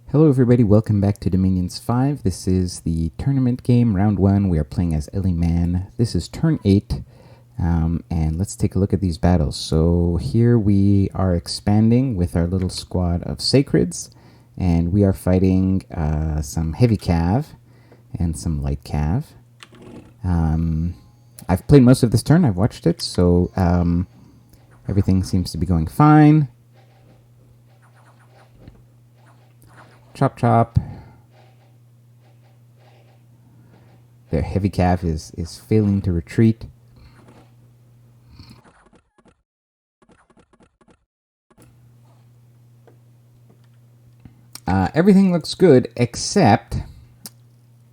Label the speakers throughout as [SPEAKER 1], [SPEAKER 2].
[SPEAKER 1] Hello everybody, welcome back to Dominions 5. This is the tournament game, round 1. We are playing as Ellie Man. This is turn 8, and let's take a look at these battles. So here we are expanding with our little squad of Sacreds, and we are fighting some heavy cav and some light cav. I've played most of this turn, I've watched it, so everything seems to be going fine. Chop chop. Their heavy cav is failing to retreat. Everything looks good except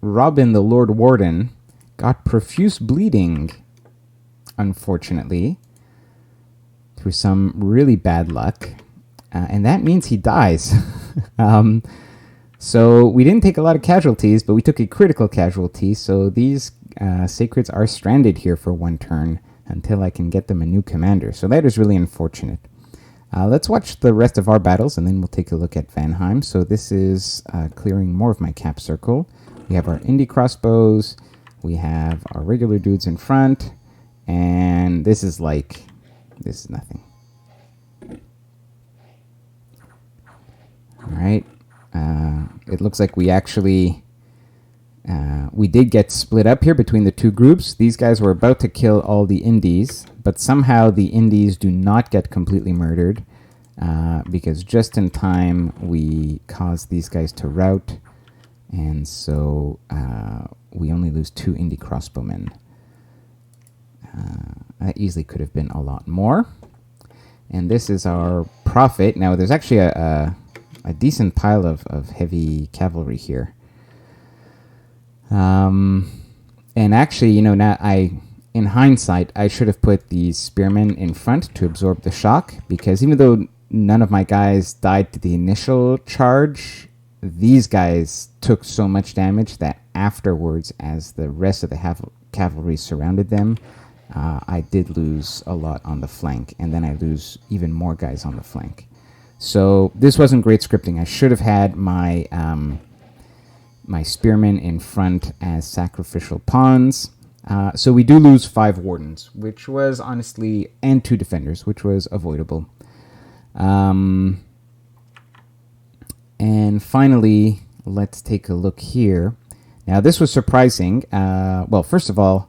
[SPEAKER 1] Robin the Lord Warden got profuse bleeding, unfortunately, through some really bad luck. And that means he dies. So we didn't take a lot of casualties, but we took a critical casualty. So these Sacreds are stranded here for one turn until I can get them a new commander. So that is really unfortunate. Let's watch the rest of our battles, and then we'll take a look at Vanheim. So this is clearing more of my cap circle. We have our indie crossbows. We have our regular dudes in front. And this is nothing. All right. It looks like we actually we did get split up here between the two groups. These guys were about to kill all the indies, but somehow the indies do not get completely murdered because just in time we caused these guys to rout, and so we only lose 2 indie crossbowmen. That easily could have been a lot more. And this is our profit. Now there's actually a decent pile of heavy cavalry here. And actually, you know, now in hindsight, I should have put these spearmen in front to absorb the shock, because even though none of my guys died to the initial charge, these guys took so much damage that afterwards, as the rest of the cavalry surrounded them, I did lose a lot on the flank, and then I lose even more guys on the flank. So this wasn't great scripting. I should have had my my spearmen in front as sacrificial pawns. So we do lose 5 wardens, which was honestly, and 2 defenders, which was avoidable. And finally, let's take a look here. Now this was surprising. Well, first of all,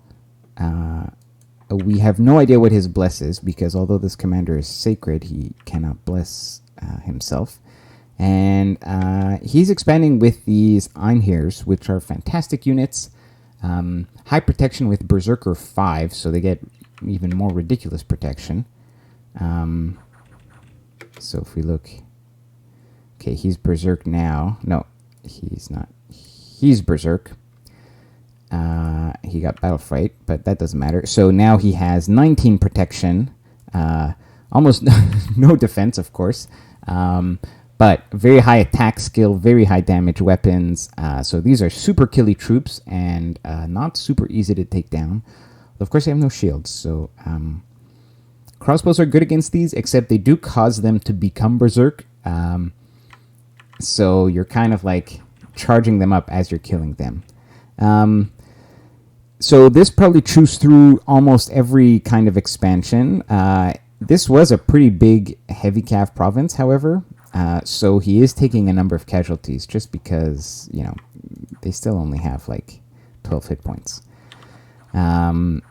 [SPEAKER 1] we have no idea what his bless is, because although this commander is sacred, he cannot bless himself. And he's expanding with these Einheirs, which are fantastic units. High protection with Berserker 5, so they get even more ridiculous protection. So if we look... Okay, he's Berserk now. No, he's not. He's Berserk. He got Battle Fright, but that doesn't matter. So now he has 19 protection. Almost no defense, of course. But very high attack skill, very high damage weapons. So these are super killy troops and not super easy to take down. Of course, they have no shields. So crossbows are good against these, except they do cause them to become Berserk. So you're kind of like charging them up as you're killing them. So this probably chews through almost every kind of expansion. This was a pretty big heavy cav province, however. So he is taking a number of casualties just because, you know, they still only have like 12 hit points. But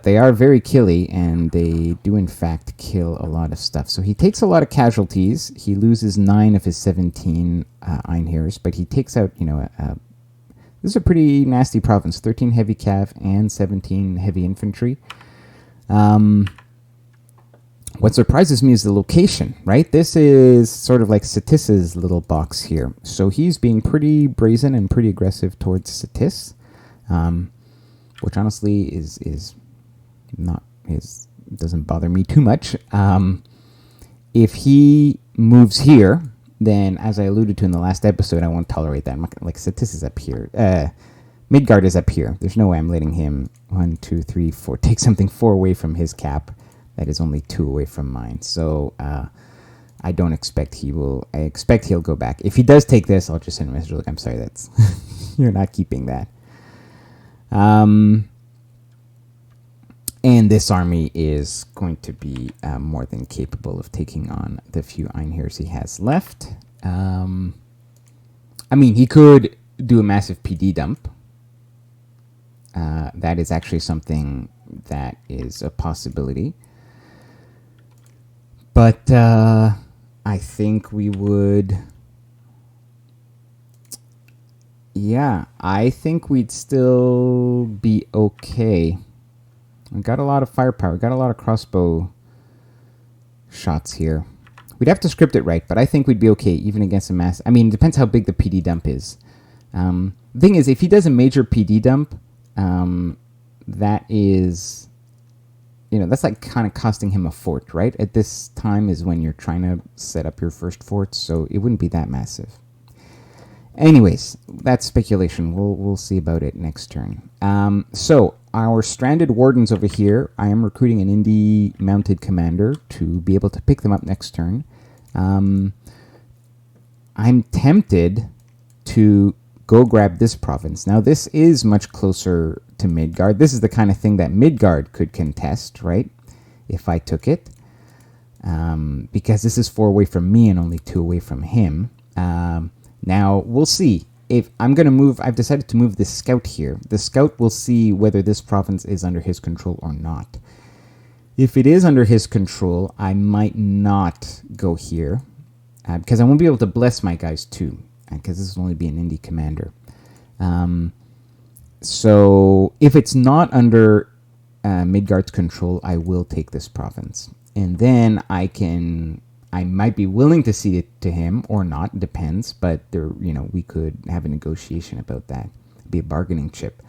[SPEAKER 1] they are very killy, and they do in fact kill a lot of stuff. So he takes a lot of casualties. He loses 9 of his 17 Einheirs, but he takes out, you know, this is a pretty nasty province. 13 heavy cav and 17 heavy infantry. What surprises me is the location, right? This is sort of like Satis's little box here. So he's being pretty brazen and pretty aggressive towards Satis, which honestly is not doesn't bother me too much. If he moves here, then as I alluded to in the last episode, I won't tolerate that. Like Satis is up here. Midgard is up here. There's no way I'm letting him 1, 2, 3, 4 take something 4 away from his cap. That is only 2 away from mine. So I don't expect he will. I expect he'll go back. If he does take this, I'll just send a message like, I'm sorry, that's you're not keeping that. And this army is going to be more than capable of taking on the few Einheirs he has left. I mean, he could do a massive PD dump. That is actually something that is a possibility. But I think we would... Yeah, I think we'd still be okay. We got a lot of firepower. We got a lot of crossbow shots here. We'd have to script it right, but I think we'd be okay even against a mass... I mean, it depends how big the PD dump is. The thing is, if he does a major PD dump, that is... You know, that's like kind of costing him a fort, right? At this time is when you're trying to set up your first fort, so it wouldn't be that massive. Anyways, that's speculation. We'll see about it next turn. So, our stranded wardens over here, I am recruiting an indie mounted commander to be able to pick them up next turn. I'm tempted to go grab this province. Now, this is much closer to Midgard. This is the kind of thing that Midgard could contest, right? If I took it. Because this is 4 away from me and only 2 away from him. Now, we'll see. If I'm going to move, I've decided to move this scout here. The scout will see whether this province is under his control or not. If it is under his control, I might not go here. Because I won't be able to bless my guys too. Because this will only be an indie commander. So, if it's not under Midgard's control, I will take this province. And then I might be willing to cede it to him or not, depends, but there, you know, we could have a negotiation about that. It'd be a bargaining chip.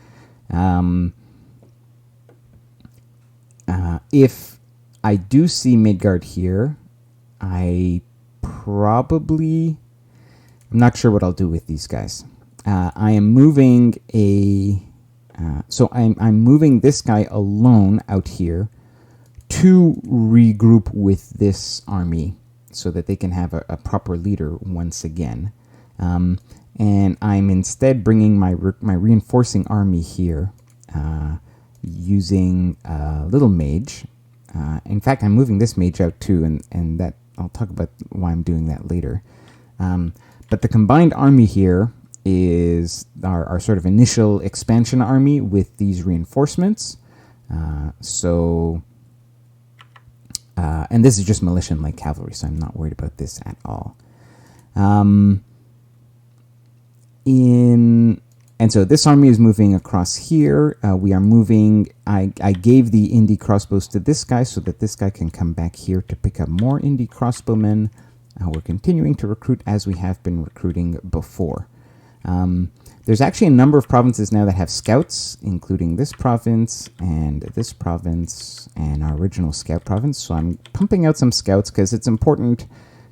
[SPEAKER 1] If I do see Midgard here, I'm not sure what I'll do with these guys. I am moving I'm moving this guy alone out here to regroup with this army so that they can have a proper leader once again. And I'm instead bringing my reinforcing army here using Little Mage. In fact, I'm moving this mage out too, and that I'll talk about why I'm doing that later. But the combined army here is our sort of initial expansion army with these reinforcements. And this is just militia and light cavalry, so I'm not worried about this at all. And so this army is moving across here. We are moving... I gave the indie crossbows to this guy so that this guy can come back here to pick up more indie crossbowmen. We're continuing to recruit as we have been recruiting before. There's actually a number of provinces now that have scouts, including this province and our original scout province. So I'm pumping out some scouts because it's important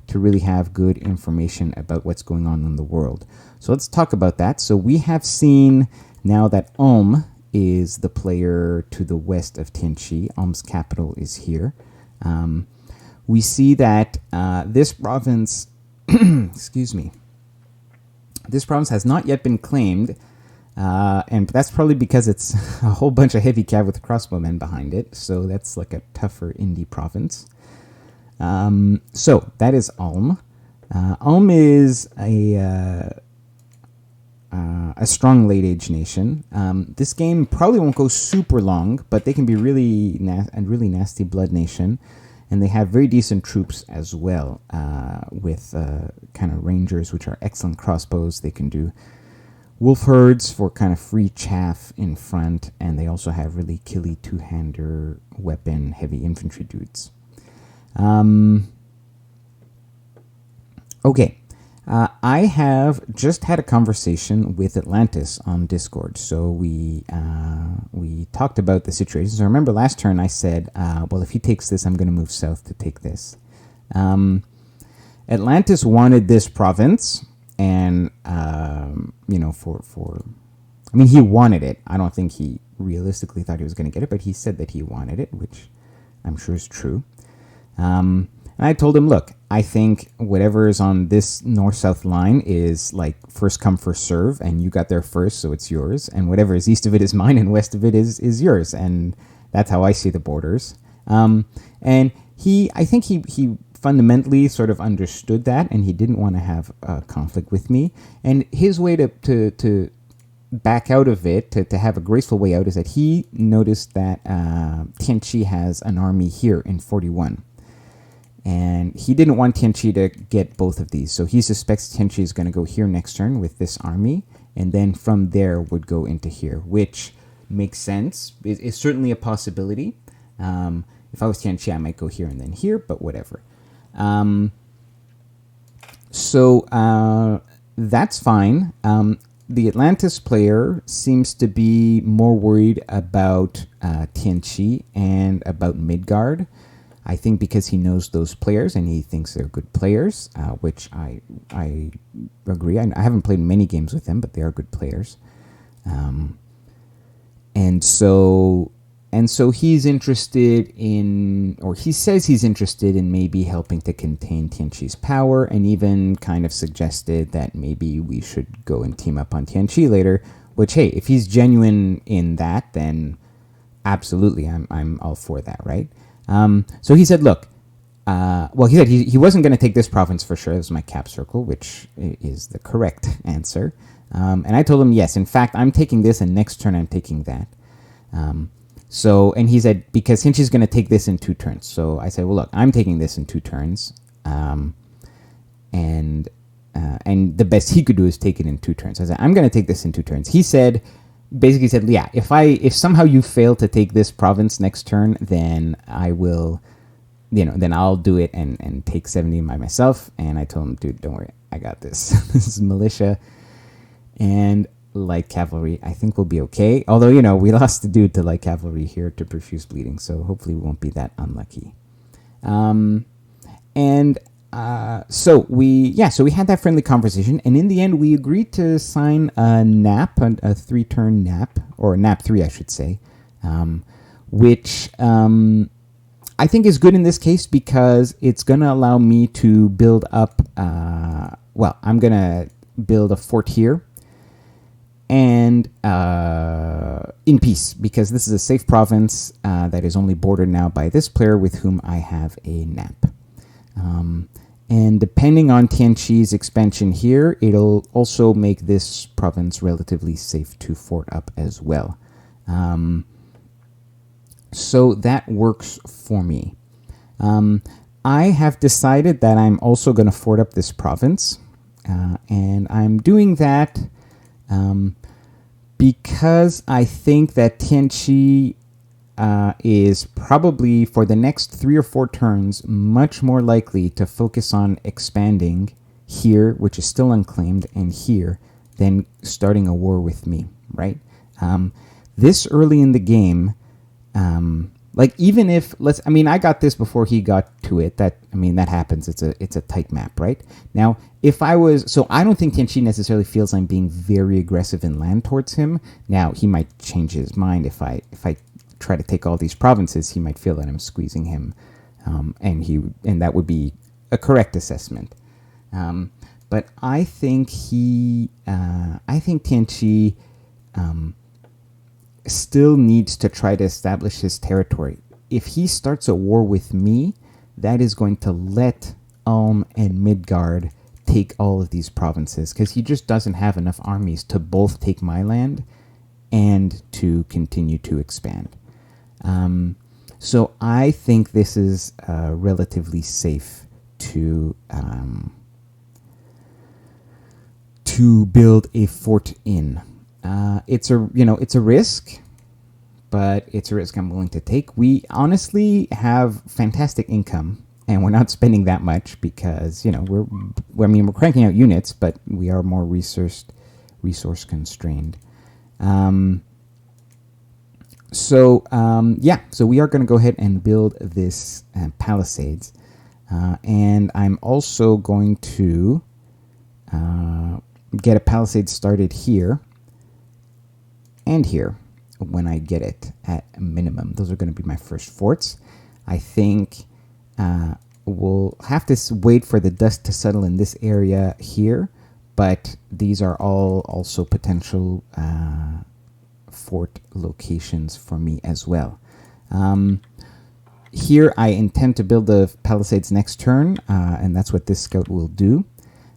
[SPEAKER 1] to really have good information about what's going on in the world. So let's talk about that. So we have seen now that Ulm is the player to the west of Tianqi. Ulm's capital is here. We see that this province, excuse me, this province has not yet been claimed, and that's probably because it's a whole bunch of heavy cav with crossbowmen behind it, so that's like a tougher indie province. So that is Ulm. Ulm is a strong late age nation. This game probably won't go super long, but they can be really really nasty blood nation. And they have very decent troops as well, with kind of rangers, which are excellent crossbows. They can do wolf herds for kind of free chaff in front, and they also have really killy two-hander weapon heavy infantry dudes. Okay, I have just had a conversation with Atlantis on Discord, so we talked about the situation. So remember last turn I said, well, if he takes this, I'm going to move south to take this. Atlantis wanted this province, and he wanted it. I don't think he realistically thought he was going to get it, but he said that he wanted it, which I'm sure is true. And I told him, look, I think whatever is on this north-south line is like first come, first serve, and you got there first, so it's yours. And whatever is east of it is mine, and west of it is yours. And that's how I see the borders. And I think he fundamentally sort of understood that, and he didn't want to have a conflict with me. And his way to back out of it, to have a graceful way out, is that he noticed that Tianqi has an army here in 41. And he didn't want Tianqi to get both of these. So he suspects Tianqi is going to go here next turn with this army, and then from there would go into here, which makes sense. It's certainly a possibility. If I was Tianqi, I might go here and then here, but whatever. So that's fine. The Atlantis player seems to be more worried about Tianqi and about Midgard. I think because he knows those players and he thinks they're good players, which I agree. I haven't played many games with them, but they are good players. And so he's interested in, or he says he's interested in maybe helping to contain Tianqi's power, and even kind of suggested that maybe we should go and team up on Tianqi later, which, hey, if he's genuine in that, then absolutely, I'm all for that, right? So he said, look, he said he wasn't going to take this province for sure. It was my cap circle, which is the correct answer. And I told him, yes, in fact, I'm taking this, and next turn I'm taking that. And he said, because Tianqi's going to take this in 2 turns. So I said, well, look, I'm taking this in 2 turns. And the best he could do is take it in 2 turns. I said, I'm going to take this in 2 turns. He basically said, yeah, if somehow you fail to take this province next turn, then I will, then I'll do it and take 70 by myself. And I told him, dude, don't worry, I got this. This is militia and light cavalry. I think we'll be okay. Although, we lost the dude to light cavalry here to profuse bleeding, so hopefully we won't be that unlucky. So we had that friendly conversation, and in the end we agreed to sign a nap, a 3-turn nap, or nap 3, I should say, which I think is good in this case because it's going to allow me to build up. I'm going to build a fort here, and in peace, because this is a safe province that is only bordered now by this player with whom I have a nap. And depending on Tianqi's expansion here, it'll also make this province relatively safe to fort up as well. So that works for me. I have decided that I'm also going to fort up this province. And I'm doing that because I think that Tianqi is probably, for the next 3 or 4 turns, much more likely to focus on expanding here, which is still unclaimed, and here, than starting a war with me, right? This early in the game, even if, I got this before he got to it. That happens. It's a tight map, right? Now, I don't think Tianqi necessarily feels I'm being very aggressive in land towards him. Now, he might change his mind if I try to take all these provinces. He might feel that I'm squeezing him, and that would be a correct assessment. But I think Tianqi still needs to try to establish his territory. If he starts a war with me, that is going to let Ulm and Midgard take all of these provinces, because he just doesn't have enough armies to both take my land and to continue to expand. So I think this is relatively safe to build a fort in. It's a risk, but it's a risk I'm willing to take. We honestly have fantastic income, and we're not spending that much because we're cranking out units, but we are more resource constrained. So we are going to go ahead and build this palisades, and I'm also going to get a palisade started here and here when I get it at a minimum. Those are going to be my first forts. I think we'll have to wait for the dust to settle in this area here, but these are all also potential fort locations for me as well. Here I intend to build the palisades next turn, and that's what this scout will do.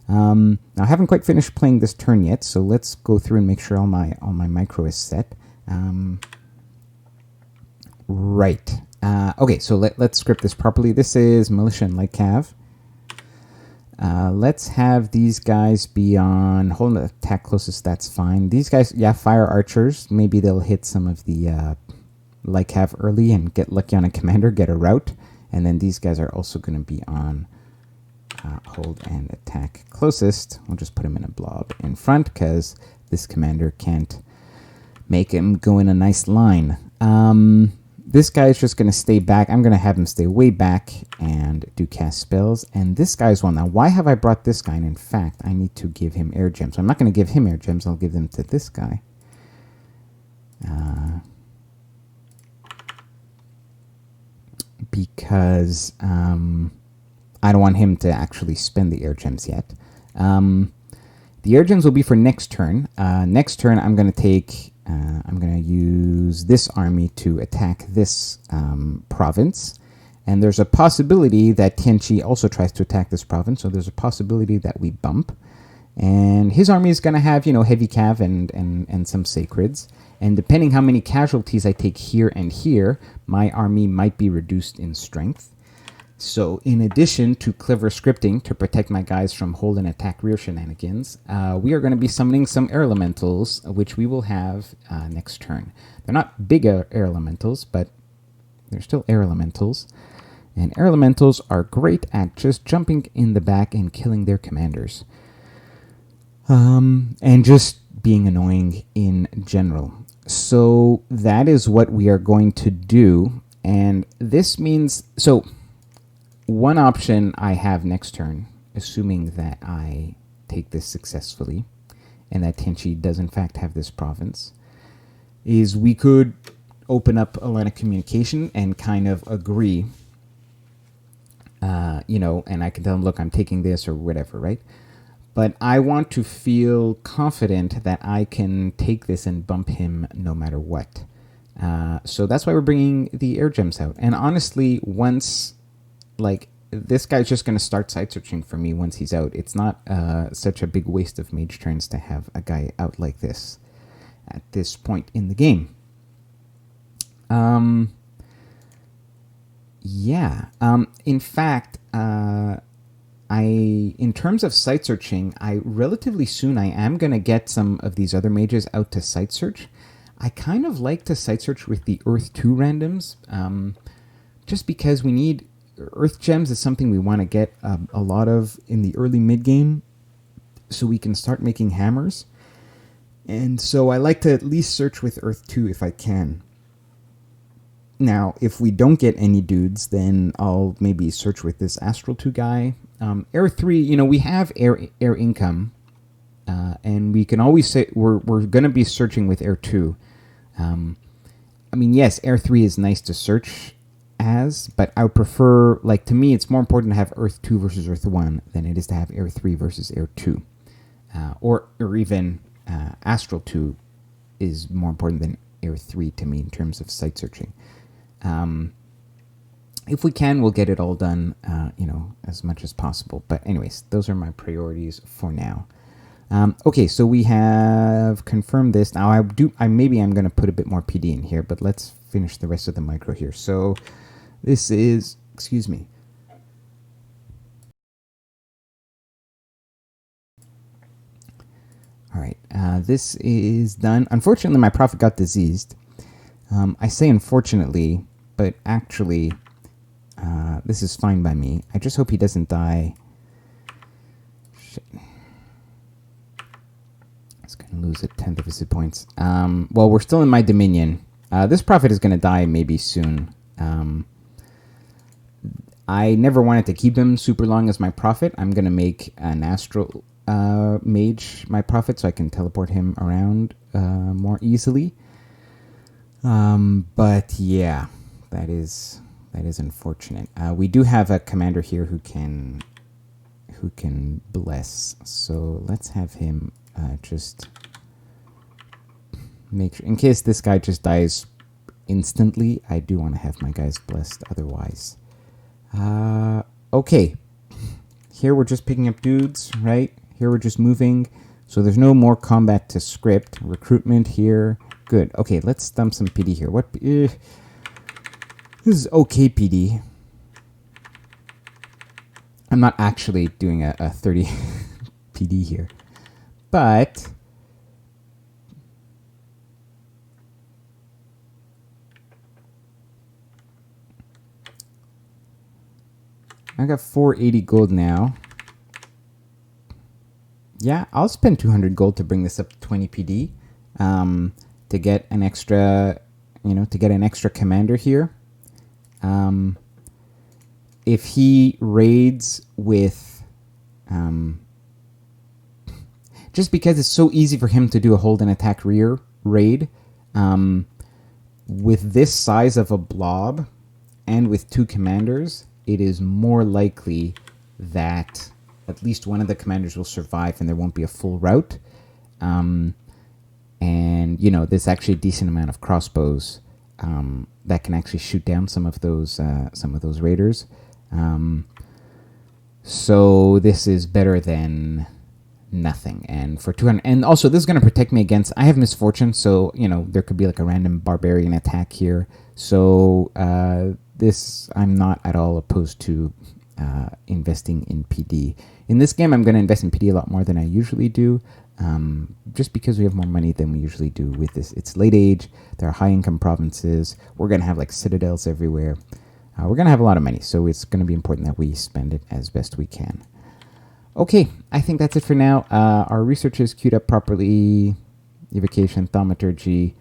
[SPEAKER 1] Now I haven't quite finished playing this turn yet, so let's go through and make sure all my micro is set. Right. Okay, so let's script this properly. This is militia and light cav. Let's have these guys be on hold on, attack closest. That's fine. These guys, yeah, fire archers. Maybe they'll hit some of the light cav early and get lucky on a commander, get a rout, and then these guys are also going to be on hold and attack closest. We'll just put him in a blob in front because this commander can't make him go in a nice line. This guy is just going to stay back. I'm going to have him stay way back and do cast spells. And this guy's one. Now, why have I brought this guy? And in fact, I need to give him air gems. So I'm not going to give him air gems. I'll give them to this guy. Because I don't want him to actually spend the air gems yet. The air gems will be for next turn. Next turn, I'm going to take... I'm going to use this army to attack this province. And there's a possibility that Tianchi also tries to attack this province. So there's a possibility that we bump. And his army is going to have, heavy cav and some sacreds. And depending how many casualties I take here and here, my army might be reduced in strength. So in addition to clever scripting to protect my guys from hold and attack rear shenanigans, we are going to be summoning some air elementals, which we will have next turn. They're not big air elementals, but they're still air elementals. And air elementals are great at just jumping in the back and killing their commanders. And just being annoying in general. So that is what we are going to do. And this means... so. One option I have next turn, assuming that I take this successfully, and that Tianchi does in fact have this province, is we could open up a line of communication and kind of agree, and I can tell him, look, I'm taking this or whatever, right? But I want to feel confident that I can take this and bump him no matter what. So that's why we're bringing the air gems out. And honestly, once... this guy's just going to start side searching for me once he's out. It's not such a big waste of mage turns to have a guy out like this at this point in the game. In fact, in terms of site searching, relatively soon I am going to get some of these other mages out to site search. I kind of like to site search with the Earth 2 randoms, just because we need... Earth gems is something we want to get a lot of in the early mid-game so we can start making hammers. And so I like to at least search with Earth 2 if I can. Now, if we don't get any dudes, then I'll maybe search with this Astral 2 guy. Air 3, we have air income, and we can always say we're going to be searching with Air 2. Yes, Air 3 is nice to search but I would prefer, to me, it's more important to have Earth 2 versus Earth 1 than it is to have Air 3 versus Air 2. Or even Astral 2 is more important than Air 3 to me in terms of site searching. If we can, we'll get it all done, as much as possible. But anyways, those are my priorities for now. Okay, so we have confirmed this. Now, I'm going to put a bit more PD in here, but let's finish the rest of the micro here. So... this is, excuse me. All right, this is done. Unfortunately, my prophet got diseased. I say unfortunately, but actually, this is fine by me. I just hope he doesn't die. Shit. It's going to lose a tenth of his hit points. Well, we're still in my dominion. This prophet is going to die maybe soon. I never wanted to keep him super long as my prophet. I'm going to make an astral mage my prophet so I can teleport him around more easily. But yeah, that is That is unfortunate. We do have a commander here who can bless. So let's have him just make sure, in case this guy just dies instantly, I do want to have my guys blessed otherwise. Okay. Here we're just picking up dudes, right? Here we're just moving. So there's no more combat to script. Recruitment here. Good. Okay, let's dump some PD here. What? This is okay PD. I'm not actually doing a 30 PD here. But I got 480 gold now. Yeah, I'll spend 200 gold to bring this up to 20 PD. To get an extra, to get an extra commander here. If he raids with, just because it's so easy for him to do a hold and attack rear raid, with this size of a blob and with 2 commanders, it is more likely that at least one of the commanders will survive and there won't be a full rout. And, there's actually a decent amount of crossbows that can actually shoot down some of those raiders. So this is better than nothing. And for 200, and also this is going to protect me against, I have misfortune, so there could be like a random barbarian attack here. So this, I'm not at all opposed to investing in PD. In this game, I'm going to invest in PD a lot more than I usually do, just because we have more money than we usually do with this. It's late age, there are high income provinces, we're going to have like citadels everywhere. We're going to have a lot of money, so it's going to be important that we spend it as best we can. Okay, I think that's it for now. Our research is queued up properly, evocation, thaumaturgy,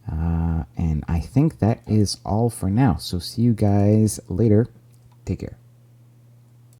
[SPEAKER 1] and I think that is all for now. So see you guys later. Take care.